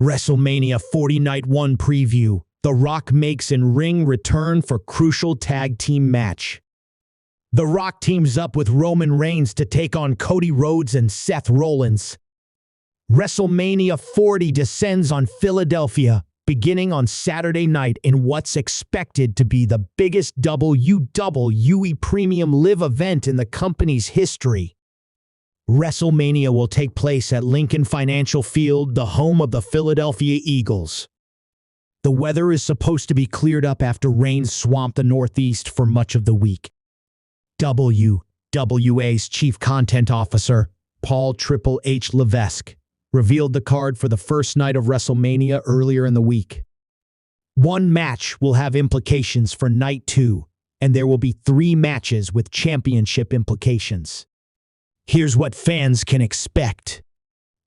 WrestleMania 40 Night 1 preview. The Rock makes in-ring return for crucial tag team match. The Rock teams up with Roman Reigns to take on Cody Rhodes and Seth Rollins. WrestleMania 40 descends on Philadelphia, beginning on Saturday night in what's expected to be the biggest WWE Premium Live event in the company's history. WrestleMania will take place at Lincoln Financial Field, the home of the Philadelphia Eagles. The weather is supposed to be cleared up after rain swamped the Northeast for much of the week. WWA's Chief Content Officer, Paul Triple H Levesque, revealed the card for the first night of WrestleMania earlier in the week. One match will have implications for Night 2, and there will be 3 matches with championship implications. Here's what fans can expect.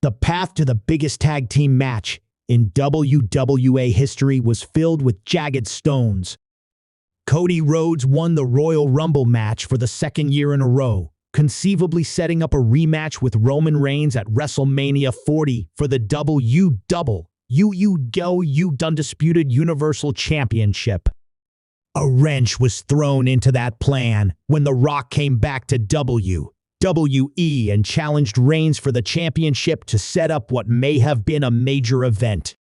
The path to the biggest tag team match in WWA history was filled with jagged stones. Cody Rhodes won the Royal Rumble match for the second year in a row, conceivably setting up a rematch with Roman Reigns at WrestleMania 40 for the WWU Undisputed Universal Championship. A wrench was thrown into that plan when The Rock came back to WWE and challenged Reigns for the championship to set up what may have been a major event.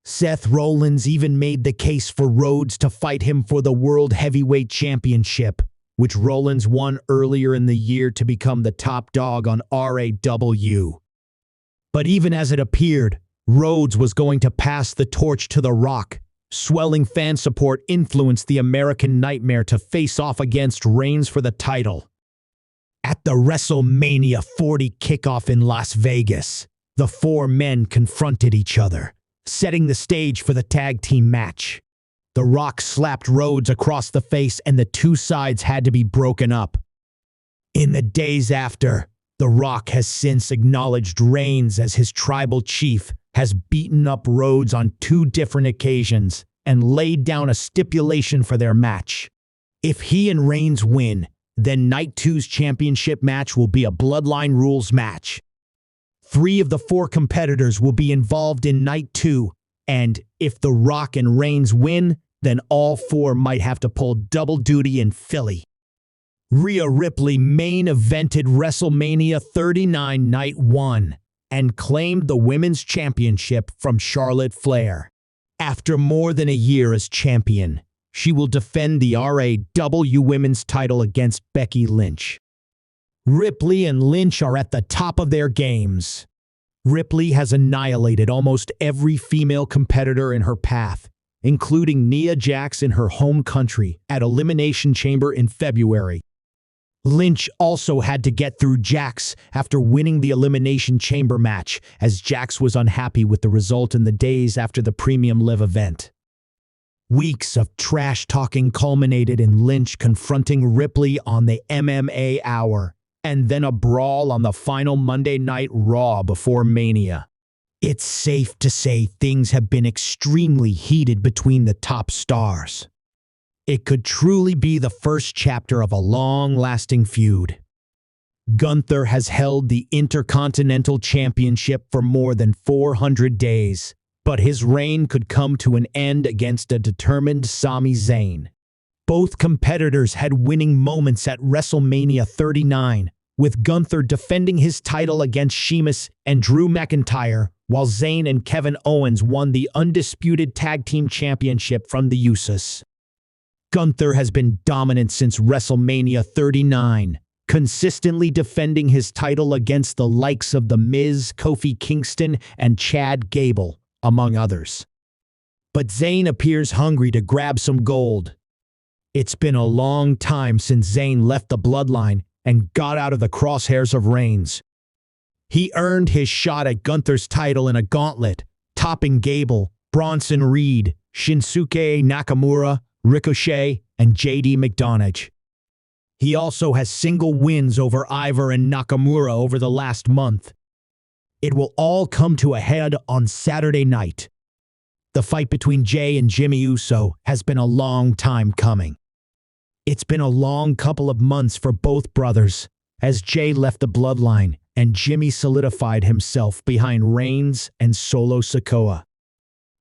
Seth Rollins even made the case for Rhodes to fight him for the World Heavyweight Championship, which Rollins won earlier in the year to become the top dog on RAW. But even as it appeared, Rhodes was going to pass the torch to The Rock. Swelling fan support influenced the American Nightmare to face off against Reigns for the title. At the WrestleMania 40 kickoff in Las Vegas, the 4 men confronted each other, setting the stage for the tag team match. The Rock slapped Rhodes across the face and the 2 sides had to be broken up. In the days after, The Rock has since acknowledged Reigns as his tribal chief, has beaten up Rhodes on 2 different occasions, and laid down a stipulation for their match. If he and Reigns win, then Night 2's championship match will be a Bloodline Rules match. 3 of the 4 competitors will be involved in Night 2, and if The Rock and Reigns win, then all 4 might have to pull double duty in Philly. Rhea Ripley main evented WrestleMania 39 Night 1 and claimed the Women's Championship from Charlotte Flair. After more than a year as champion, she will defend the RAW Women's title against Becky Lynch. Ripley and Lynch are at the top of their games. Ripley has annihilated almost every female competitor in her path, including Nia Jax in her home country at Elimination Chamber in February. Lynch also had to get through Jax after winning the Elimination Chamber match, as Jax was unhappy with the result in the days after the Premium Live event. Weeks of trash-talking culminated in Lynch confronting Ripley on the MMA Hour, and then a brawl on the final Monday Night Raw before Mania. It's safe to say things have been extremely heated between the top stars. It could truly be the first chapter of a long-lasting feud. Gunther has held the Intercontinental Championship for more than 400 days, but his reign could come to an end against a determined Sami Zayn. Both competitors had winning moments at WrestleMania 39, with Gunther defending his title against Sheamus and Drew McIntyre, while Zayn and Kevin Owens won the Undisputed Tag Team Championship from the Usos. Gunther has been dominant since WrestleMania 39, consistently defending his title against the likes of The Miz, Kofi Kingston, and Chad Gable, among others. But Zayn appears hungry to grab some gold. It's been a long time since Zayn left the bloodline and got out of the crosshairs of Reigns. He earned his shot at Gunther's title in a gauntlet, topping Gable, Bronson Reed, Shinsuke Nakamura, Ricochet, and JD McDonagh. He also has single wins over Ivar and Nakamura over the last month. It will all come to a head on Saturday night. The fight between Jay and Jimmy Uso has been a long time coming. It's been a long couple of months for both brothers, as Jay left the bloodline and Jimmy solidified himself behind Reigns and Solo Sikoa.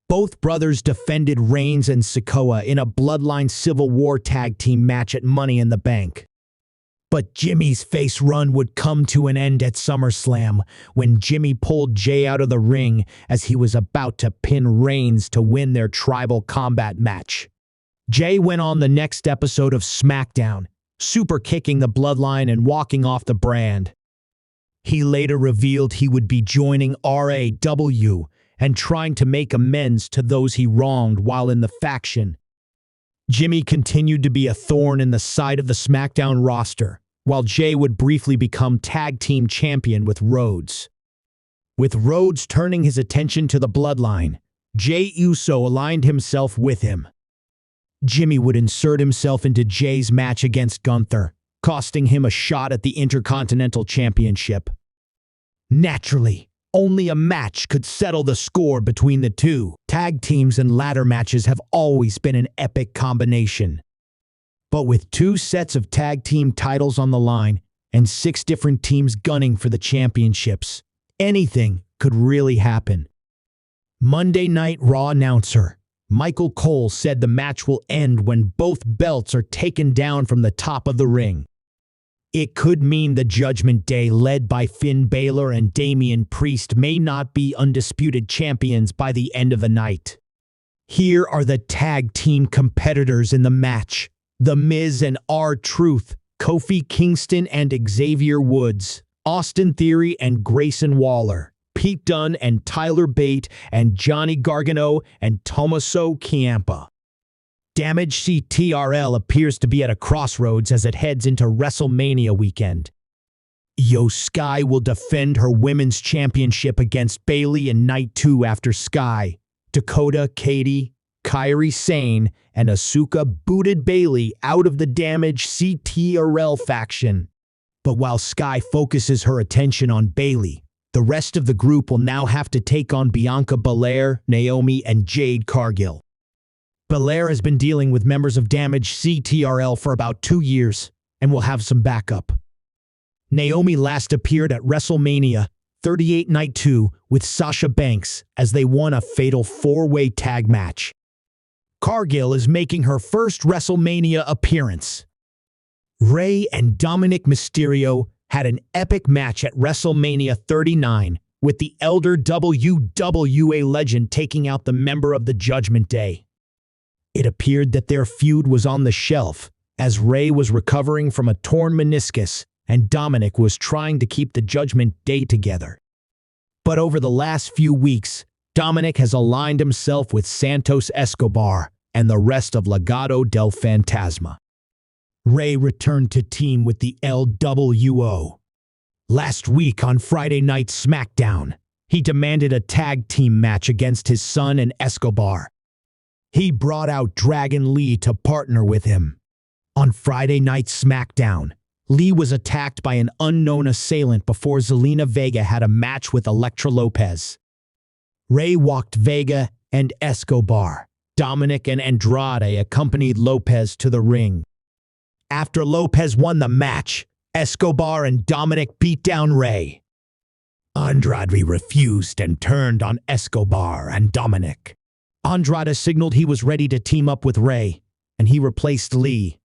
Both brothers defended Reigns and Sikoa in a Bloodline Civil War tag team match at Money in the Bank. But Jimmy's face run would come to an end at SummerSlam when Jimmy pulled Jay out of the ring as he was about to pin Reigns to win their tribal combat match. Jay went on the next episode of SmackDown, super kicking the Bloodline and walking off the brand. He later revealed he would be joining RAW and trying to make amends to those he wronged while in the faction. Jimmy continued to be a thorn in the side of the SmackDown roster, while Jay would briefly become tag team champion with Rhodes. With Rhodes turning his attention to the Bloodline, Jey Uso aligned himself with him. Jimmy would insert himself into Jay's match against Gunther, costing him a shot at the Intercontinental Championship. Naturally, only a match could settle the score between the two. Tag teams and ladder matches have always been an epic combination. But with 2 sets of tag team titles on the line and 6 different teams gunning for the championships, anything could really happen. Monday Night Raw announcer Michael Cole said the match will end when both belts are taken down from the top of the ring. It could mean the Judgment Day, led by Finn Balor and Damian Priest, may not be undisputed champions by the end of the night. Here are the tag team competitors in the match: The Miz and R-Truth, Kofi Kingston and Xavier Woods, Austin Theory and Grayson Waller, Pete Dunne and Tyler Bate, and Johnny Gargano and Tommaso Ciampa. Damage CTRL appears to be at a crossroads as it heads into WrestleMania weekend. Io Sky will defend her women's championship against Bayley in Night 2 after Sky, Dakota, Katie, Kairi Sane, and Asuka booted Bayley out of the Damage CTRL faction. But while Sky focuses her attention on Bayley, the rest of the group will now have to take on Bianca Belair, Naomi, and Jade Cargill. Belair has been dealing with members of Damage CTRL for about 2 years and will have some backup. Naomi last appeared at WrestleMania 38 Night 2 with Sasha Banks as they won a fatal 4-way tag match. Cargill is making her first WrestleMania appearance. Rey and Dominic Mysterio had an epic match at WrestleMania 39 with the elder WWA legend taking out the member of the Judgment Day. It appeared that their feud was on the shelf as Rey was recovering from a torn meniscus and Dominic was trying to keep the Judgment Day together. But over the last few weeks, Dominic has aligned himself with Santos Escobar and the rest of Legado del Fantasma. Rey returned to team with the LWO. Last week on Friday Night SmackDown, he demanded a tag team match against his son and Escobar. He brought out Dragon Lee to partner with him. On Friday Night SmackDown, Lee was attacked by an unknown assailant before Zelina Vega had a match with Elektra Lopez. Rey walked Vega and Escobar. Dominic and Andrade accompanied Lopez to the ring. After Lopez won the match, Escobar and Dominic beat down Rey. Andrade refused and turned on Escobar and Dominic. Andrade signaled he was ready to team up with Rey, and he replaced Lee.